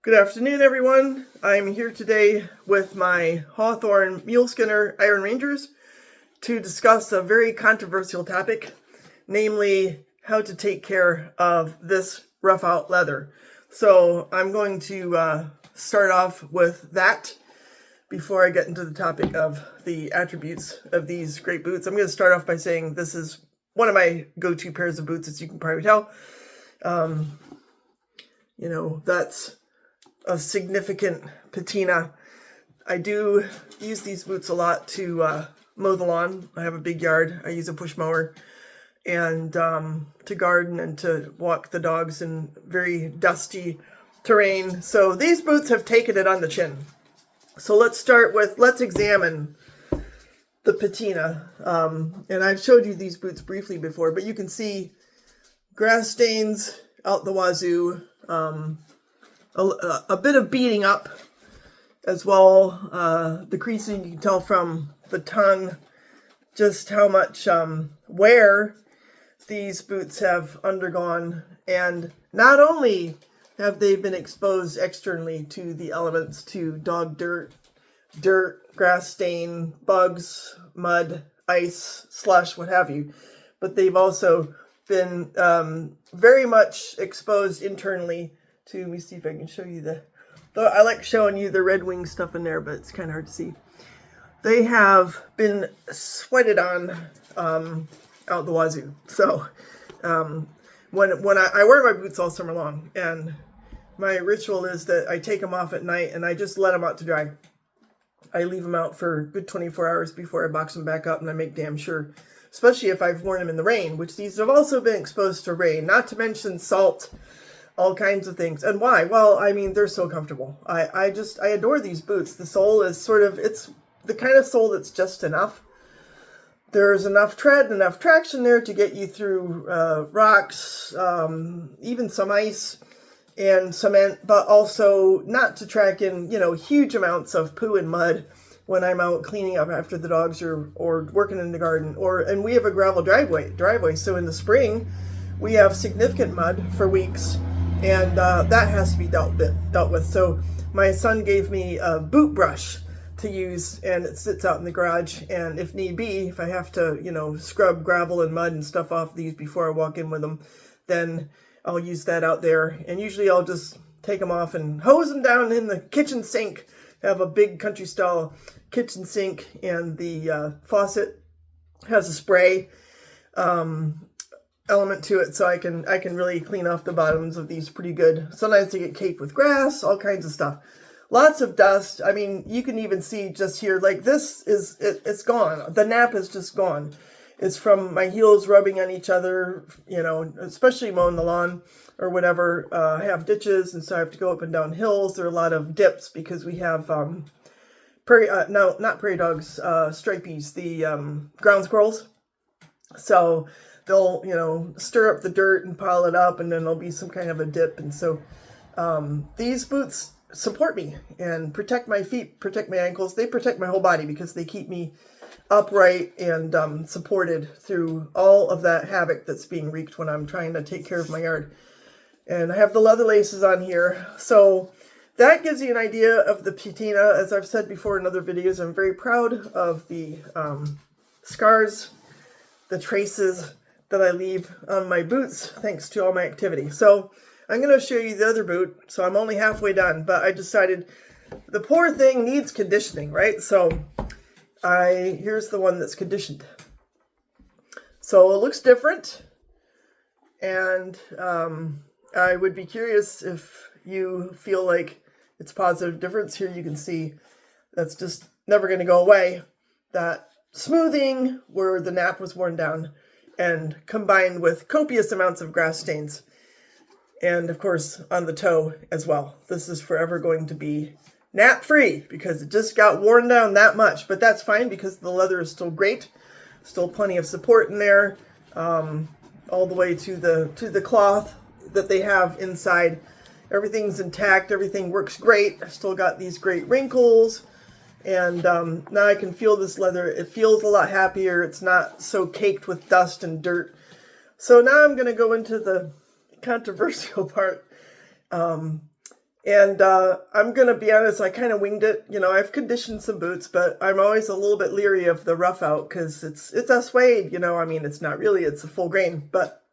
Good afternoon, everyone. I'm here today with my Hawthorne Muleskinner Iron Rangers to discuss a very controversial topic, namely how to take care of this rough out leather. So I'm going to start off with that before I get into the topic of the attributes of these great boots. I'm going to start off by saying this is one of my go-to pairs of boots, as you can probably tell. That's a significant patina. I do use these boots a lot to mow the lawn. I have a big yard. I use a push mower and to garden and to walk the dogs in very dusty terrain. So these boots have taken it on the chin. So let's examine the patina. And I've showed you these boots briefly before, but you can see grass stains out the wazoo, a bit of beating up as well. The creasing, you can tell from the tongue just how much wear these boots have undergone. And not only have they been exposed externally to the elements, to dog dirt, grass stain, bugs, mud, ice, slush, what have you, but they've also been very much exposed internally to, let me see if I can show you I like showing you the Red Wing stuff in there, but it's kind of hard to see. They have been sweated on out the wazoo. So when I wear my boots all summer long, and my ritual is that I take them off at night and I just let them out to dry. I leave them out for a good 24 hours before I box them back up, and I make damn sure, especially if I've worn them in the rain, which these have also been exposed to rain, not to mention salt, all kinds of things. And why? Well, I mean, they're so comfortable. I adore these boots. The sole is it's the kind of sole that's just enough. There's enough tread, enough traction there to get you through rocks, even some ice and cement, but also not to track in, huge amounts of poo and mud when I'm out cleaning up after the dogs or working in the garden. And we have a gravel driveway. So in the spring, we have significant mud for weeks. And that has to be dealt with. So my son gave me a boot brush to use, and it sits out in the garage. And if need be, if I have to, scrub gravel and mud and stuff off these before I walk in with them, then I'll use that out there. And usually I'll just take them off and hose them down in the kitchen sink. I have a big country style kitchen sink, and the faucet has a spray element to it, so I can really clean off the bottoms of these pretty good. Sometimes they get caked with grass, all kinds of stuff. Lots of dust. I mean, you can even see just here, like this it's gone. The nap is just gone. It's from my heels rubbing on each other, especially mowing the lawn or whatever. I have ditches, and so I have to go up and down hills. There are a lot of dips because we have not prairie dogs, stripies, the ground squirrels. So they'll, stir up the dirt and pile it up, and then there'll be some kind of a dip. And so these boots support me and protect my feet, protect my ankles. They protect my whole body because they keep me upright and supported through all of that havoc that's being wreaked when I'm trying to take care of my yard. And I have the leather laces on here. So that gives you an idea of the patina. As I've said before in other videos, I'm very proud of the scars, the traces that I leave on my boots thanks to all my activity. So I'm going to show you the other boot. So I'm only halfway done, but I decided the poor thing needs conditioning, right? So here's the one that's conditioned. So it looks different, and I would be curious if you feel like it's a positive difference. Here you can see that's just never going to go away. That smoothing where the nap was worn down, and combined with copious amounts of grass stains. And of course, on the toe as well. This is forever going to be nap-free because it just got worn down that much. But that's fine because the leather is still great. Still plenty of support in there. All the way to the cloth that they have inside. Everything's intact. Everything works great. I've still got these great wrinkles. And now I can feel this leather. It feels a lot happier. It's not so caked with dust and dirt. So now I'm going to go into the controversial part. And I'm going to be honest, I kind of winged it. You know, I've conditioned some boots, but I'm always a little bit leery of the rough out because it's a suede, you know. I mean, it's not really, it's a full grain, but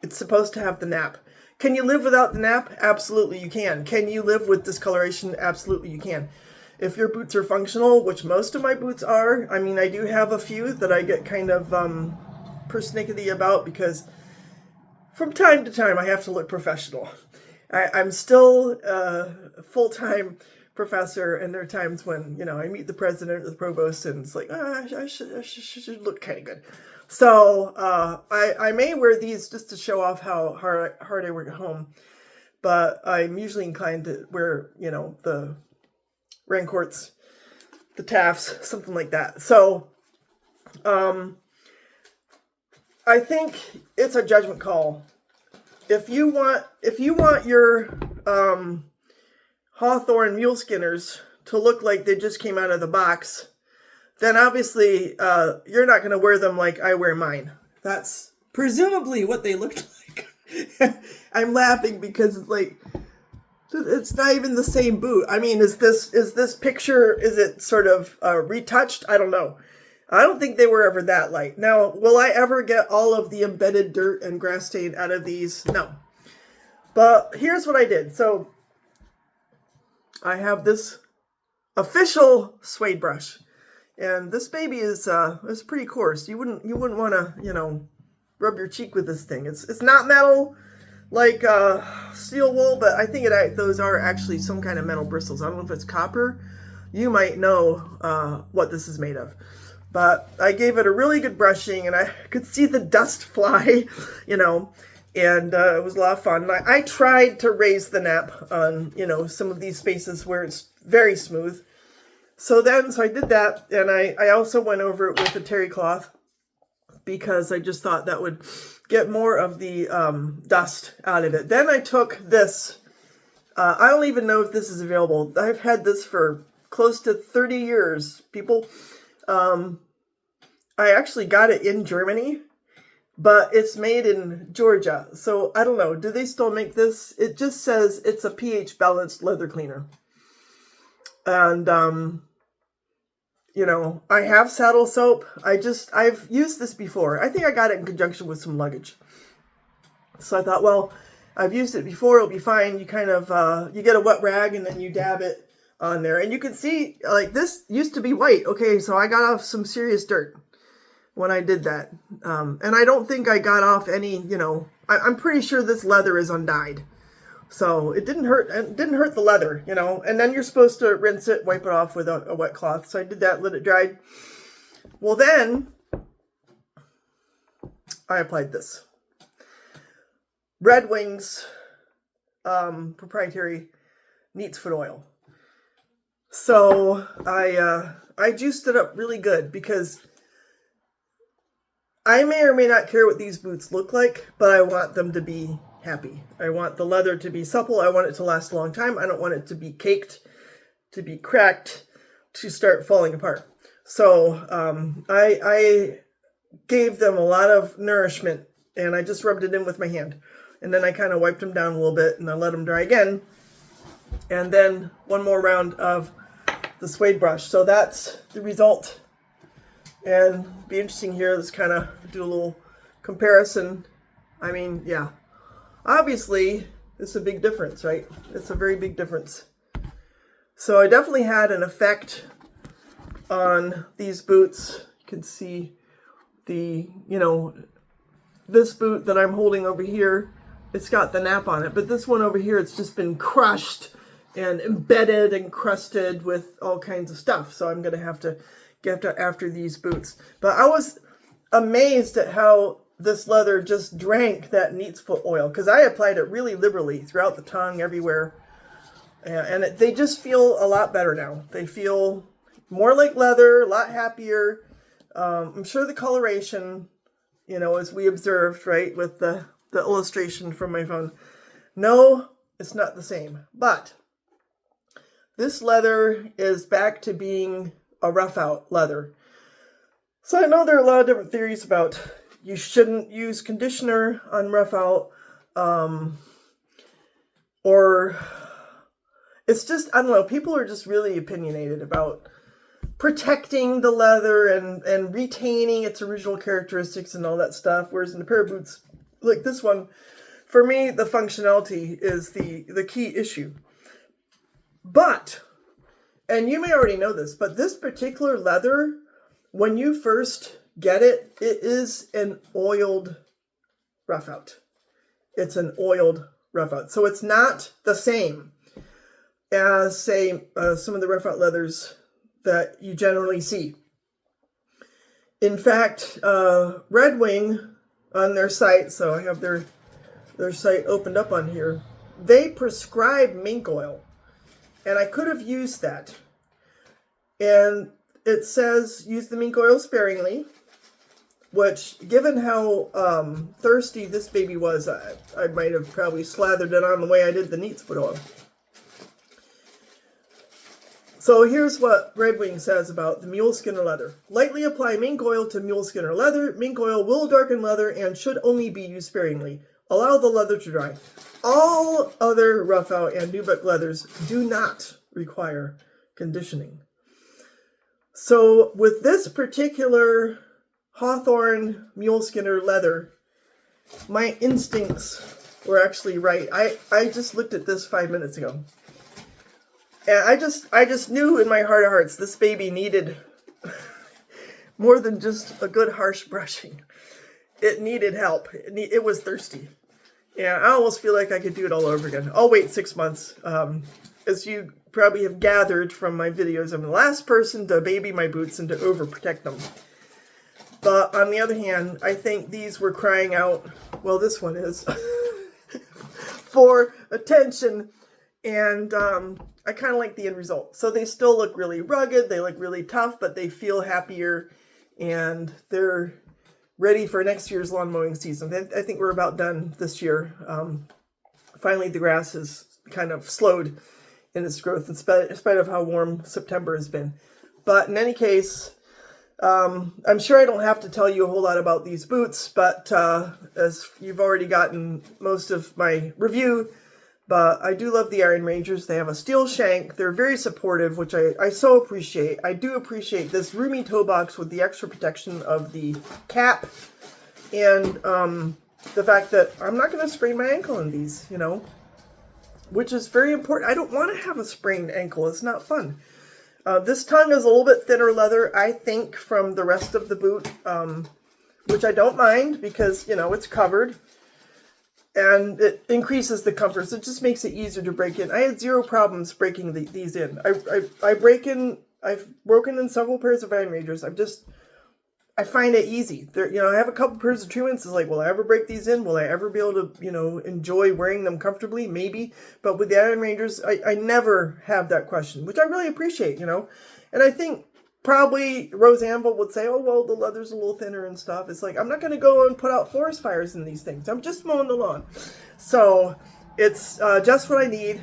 it's supposed to have the nap. Can you live without the nap? Absolutely you can. Can you live with discoloration? Absolutely you can. If your boots are functional, which most of my boots are, I mean, I do have a few that I get kind of persnickety about because from time to time I have to look professional. I'm still a full-time professor, and there are times when, you know, I meet the president or the provost, and it's like, I should look kind of good. So I may wear these just to show off how hard I work at home, but I'm usually inclined to wear, you know, the Rancourts, the Tafts, something like that. So I think it's a judgment call. If you want your Hawthorne Muleskinners to look like they just came out of the box, then obviously you're not going to wear them like I wear mine. That's presumably what they looked like. I'm laughing because it's like, it's not even the same boot. I mean, is this picture, is it sort of retouched? I don't know. I don't think they were ever that light. Now, will I ever get all of the embedded dirt and grass stain out of these? No. But here's what I did. So I have this official suede brush, and this baby is pretty coarse. You wouldn't want to, you know, rub your cheek with this thing. It's not metal like steel wool, but I think those are actually some kind of metal bristles. I don't know if it's copper. You might know what this is made of. But I gave it a really good brushing, and I could see the dust fly, you know, and it was a lot of fun. And I tried to raise the nap on, you know, some of these spaces where it's very smooth. So I did that, and I also went over it with a terry cloth because I just thought that would get more of the dust out of it. Then I took this. I don't even know if this is available. I've had this for close to 30 years, people. I actually got it in Germany, but it's made in Georgia. So I don't know. Do they still make this? It just says it's a pH balanced leather cleaner. And, you know, I have saddle soap. I've used this before. I think I got it in conjunction with some luggage. So I thought, well, I've used it before. It'll be fine. You kind of, you get a wet rag and then you dab it on there. And you can see, like, this used to be white. Okay, so I got off some serious dirt when I did that. And I don't think I got off any, you know, I'm pretty sure this leather is undyed. So it didn't hurt the leather, you know. And then you're supposed to rinse it, wipe it off with a wet cloth. So I did that, let it dry. Well, then I applied this. Red Wings proprietary Neat's Foot Oil. So I juiced it up really good because I may or may not care what these boots look like, but I want them to be happy. I want the leather to be supple. I want it to last a long time. I don't want it to be caked, to be cracked, to start falling apart. So I gave them a lot of nourishment, and I just rubbed it in with my hand. And then I kind of wiped them down a little bit, and I let them dry again. And then one more round of the suede brush. So that's the result. And be interesting here. Let's kind of do a little comparison. I mean, yeah. Obviously, it's a big difference, right? It's a very big difference. So I definitely had an effect on these boots. You can see the, you know, this boot that I'm holding over here, it's got the nap on it. But this one over here, it's just been crushed and embedded and crusted with all kinds of stuff. So I'm going to have to get after these boots. But I was amazed at how this leather just drank that Neat's Foot Oil, because I applied it really liberally throughout the tongue, everywhere. And they just feel a lot better now. They feel more like leather, a lot happier. I'm sure the coloration, you know, as we observed, right, with the illustration from my phone. No, it's not the same. But this leather is back to being a rough out leather. So I know there are a lot of different theories about you shouldn't use conditioner on rough out, or it's just, I don't know, people are just really opinionated about protecting the leather and retaining its original characteristics and all that stuff. Whereas in a pair of boots like this one, for me, the functionality is the key issue. But, and you may already know this, but this particular leather, when you first get it, it is an oiled rough out. It's an oiled rough out. So it's not the same as, say, some of the rough out leathers that you generally see. In fact, Red Wing on their site, so I have their site opened up on here, they prescribe mink oil. And I could have used that. And it says use the mink oil sparingly, which, given how thirsty this baby was, I might have probably slathered it on the way I did the Neatsfoot oil. So here's what Red Wing says about the Muleskinner leather. Lightly apply mink oil to Muleskinner leather. Mink oil will darken leather and should only be used sparingly. Allow the leather to dry. All other rough out and nubuck leathers do not require conditioning. So with this particular Hawthorne Muleskinner leather, my instincts were actually right. I just looked at this 5 minutes ago. And I just knew in my heart of hearts this baby needed more than just a good harsh brushing. It needed help. It was thirsty. Yeah, I almost feel like I could do it all over again. I'll wait 6 months. As you probably have gathered from my videos, I'm the last person to baby my boots and to overprotect them. But on the other hand, I think these were crying out, well, this one is, for attention. And I kind of like the end result. So they still look really rugged. They look really tough, but they feel happier. And they're ready for next year's lawn mowing season. I think we're about done this year. Finally, the grass has kind of slowed in its growth in spite of how warm September has been. But in any case, I'm sure I don't have to tell you a whole lot about these boots, but as you've already gotten most of my review, but I do love the Iron Rangers. They have a steel shank. They're very supportive, which I so appreciate. I do appreciate this roomy toe box with the extra protection of the cap. And the fact that I'm not going to sprain my ankle in these, you know, which is very important. I don't want to have a sprained ankle. It's not fun. This tongue is a little bit thinner leather, I think, from the rest of the boot, which I don't mind because, you know, it's covered. And it increases the comfort. So it just makes it easier to break in. I had zero problems breaking these in. I've broken in several pairs of Iron Rangers. I find it easy. I have a couple pairs of Truants. It's like, will I ever break these in? Will I ever be able to, enjoy wearing them comfortably? Maybe. But with the Iron Rangers, I never have that question, which I really appreciate, And I think probably Rose Anvil would say, oh, well, the leather's a little thinner and stuff. It's like, I'm not going to go and put out forest fires in these things. I'm just mowing the lawn. So it's just what I need.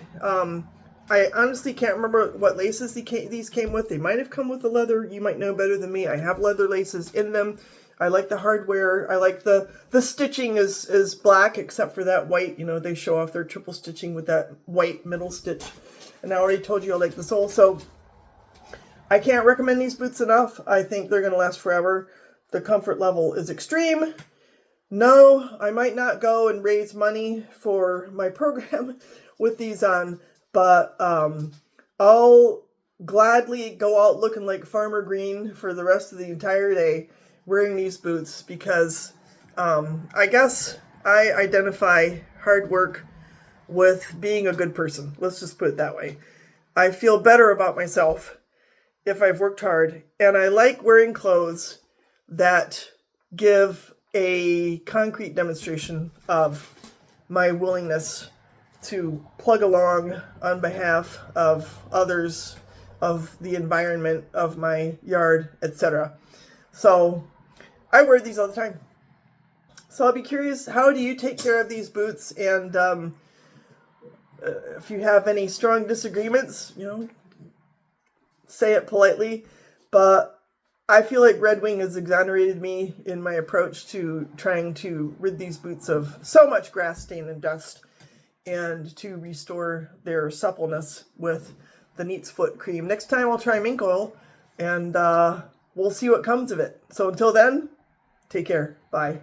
I honestly can't remember what laces these came with. They might have come with the leather. You might know better than me. I have leather laces in them. I like the hardware. I like the stitching is black except for that white. They show off their triple stitching with that white middle stitch. And I already told you I like the sole. So I can't recommend these boots enough. I think they're going to last forever. The comfort level is extreme. No, I might not go and raise money for my program with these on, but I'll gladly go out looking like Farmer Green for the rest of the entire day wearing these boots because I guess I identify hard work with being a good person. Let's just put it that way. I feel better about myself if I've worked hard, and I like wearing clothes that give a concrete demonstration of my willingness to plug along on behalf of others, of the environment, of my yard, etc. So I wear these all the time. So I'll be curious, how do you take care of these boots? And if you have any strong disagreements, say it politely, but I feel like Red Wing has exonerated me in my approach to trying to rid these boots of so much grass stain and dust. and to restore their suppleness with the Neat's Foot cream. Next time I'll try mink oil, and we'll see what comes of it. So until then, take care. Bye.